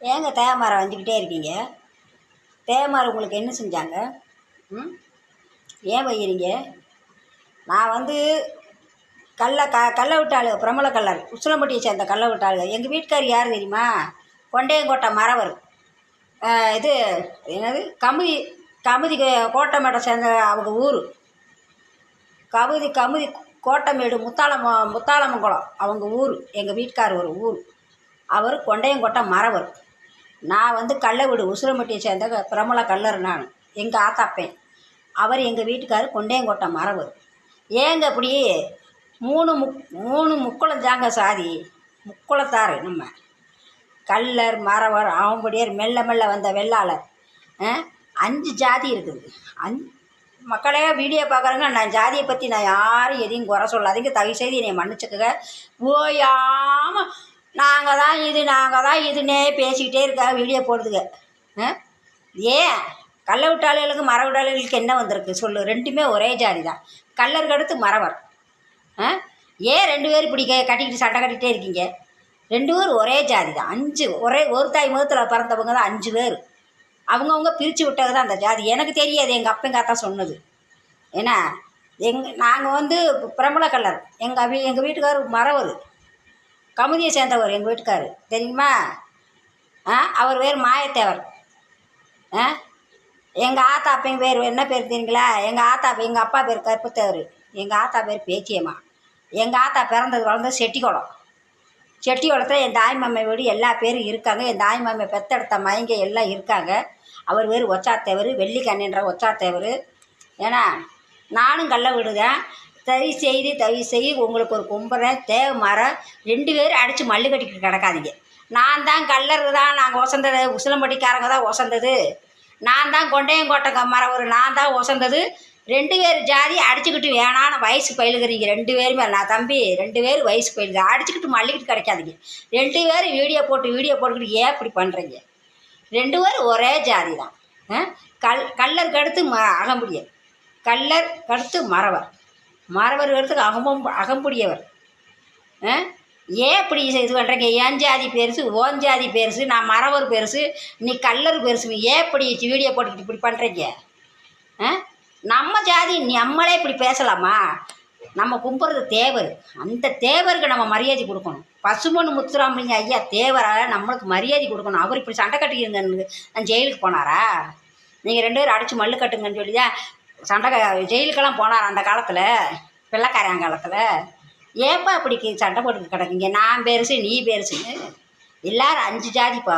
ஏங்க தேவமரம் வந்துக்கிட்டே இருக்கீங்க? தேவமரம் உங்களுக்கு என்ன செஞ்சாங்க? ம் ஏன் வைக்கிறீங்க? நான் வந்து கல்லை விட்டாள் பிரமல கல்லர் உசிலம்பட்டியை சேர்ந்த கல்லை விட்டாள். எங்கள் வீட்டுக்கார் யார் தெரியுமா? கொண்டையங்கோட்டை மறவர். இது என்னது கமுதி கமுதி கோட்டமேட்டை சேர்ந்த அவங்க ஊர். கமுதி கோட்டமேடு முத்தாளமங்குளம் அவங்க ஊர். எங்கள் வீட்டுக்கார் ஒரு ஊர். அவர் கொண்டையங்கோட்டை மறவர். நான் வந்து கல்லை வீடு உசிலம்பட்டியை சேர்ந்த பிரமல கல்லர். நான் எங்கள் ஆத்தாப்பேன். அவர் எங்கள் வீட்டுக்கார் கொண்டையங்கோட்டை மறவர். ஏங்க இப்படி மூணு முக்குளம் தாங்க சாதி. முக்குளத்தார் நம்ம கல்லர் மறவர் ஆம்படியார் மெல்ல வந்த வெள்ளாளர். 5 ஜாதி இருக்குது. மக்களே வீடியோ பார்க்குறேங்க. நான் ஜாதியை பற்றி நான் யாரும் எதையும் குறை சொல்லாதீங்க. தயவு செய்து என்னை மன்னிச்சுக்கங்க. ஓயாமல் நாங்கள் தான் இதுன்னே பேசிக்கிட்டே இருக்கா வீடியோ போடுதுங்க. ஏன் கல்லை விட்டாளிகளுக்கு மர விட்டாளிகளுக்கு என்ன வந்திருக்கு சொல்லு? ரெண்டுமே ஒரே ஜாதி தான். கல்லருக்கு அடுத்து மறவர். ஏன் 2 பேர் இப்படி கட்டிக்கிட்டு சண்டை கட்டிகிட்டே இருக்கீங்க? 2 பேர் ஒரே ஜாதி தான். 5 ஒரு தாய் முகத்தில் பிறந்தவங்க தான் 5 பேர். அவங்கவுங்க பிரித்து விட்டது தான் அந்த ஜாதி. எனக்கு தெரியாது, எங்கள் அப்பங்காத்தா சொன்னது. ஏன்னா நாங்கள் வந்து பிரபல கல்லர். எங்கள் வீட்டுக்கார் மறவர், கமுதியை சேர்ந்தவர் எங்கள் வீட்டுக்கார். தெரியுமா? அவர் பேர் மாயத்தேவர். எங்கள் ஆத்தா அப்பங்க பேர் என்ன பேர் தெரியுங்களா? எங்கள் அப்பா பேர் கருப்புத்தேவர். எங்கள் ஆத்தா பேர் பேச்சியம்மா. எங்கள் ஆத்தா வளர்ந்தது செட்டிக்குளத்தில் என் தாய்மாமை வீடு எல்லா பேரும் இருக்காங்க. என் தாய்மாமை பெத்தெடுத்த மயங்க எல்லாம் இருக்காங்க. அவர் பேர் ஒச்சாத்தேவர், வெள்ளிக்கண்ணின்ற ஒச்சாத்தேவர். ஏன்னா நானும் கல்லை விடுதேன். தயவு செய்து உங்களுக்கு ஒரு கும்புறேன். மரம் 2 பேரும் அடித்து மல்லு கட்டிக்கிட்டு கிடக்காதீங்க. நான் தான் கல்லர் தான், நாங்கள் ஒசந்தது. உசிலம்பட்டிக்காரங்க தான் ஒசந்தது. நான் தான் கொண்டையங்கோட்டை மரவர், நான் தான் ஒசந்தது. 2 பேர் ஜாதி அடிச்சுக்கிட்டு வேணான்னு வயசு பயிலுகிறீங்க 2 பேருமே. நான் தம்பி 2 பேர் வயசு பயிலுங்க. அடிச்சுக்கிட்டு மல்லிக்கிட்டு கிடைக்காதீங்க. 2 பேரும் வீடியோ போட்டுக்கிட்டு ஏன் இப்படி பண்ணுறீங்க? 2 பேரும் ஒரே ஜாதி தான். கல்லருக்கு அடுத்து அகம்புடியர், கல்லருக்கு அடுத்து மறவர் அடுத்து அகம்புடியவர். ஏன் இப்படி இது பண்ணுறீங்க? என் ஜாதி பெருசு, ஓன் ஜாதி பெருசு, நான் மறவர் பெருசு, நீ கல்லர் பெருசு. ஏன் இப்படி வீடியோ போட்டுக்கிட்டு இப்படி பண்ணுறீங்க? நம்ம ஜாதி நம்மளே இப்படி பேசலாமா? நம்ம கும்பிட்றது தேவர். அந்த தேவருக்கு நம்ம மரியாதை கொடுக்கணும். பசுமொன்று முத்துராமலிங்க ஐயா தேவராக நம்மளுக்கு மரியாதை கொடுக்கணும். அவர் இப்படி சண்டை கட்டிக்கிறீங்கன்னு நான் ஜெயிலுக்கு போனாரா? நீங்கள் 2 பேரும் அடித்து மல்லு கட்டுங்கன்னு சொல்லி தான் ஜெயிலுக்கெல்லாம் போனார் அந்த காலத்தில், வெள்ளைக்காரன் காலத்தில். ஏப்பா இப்படி சண்டை போட்டு கிடக்குங்க? நான் பெருசு நீ பெருசுன்னு. எல்லோரும் 5 ஜாதிப்பா.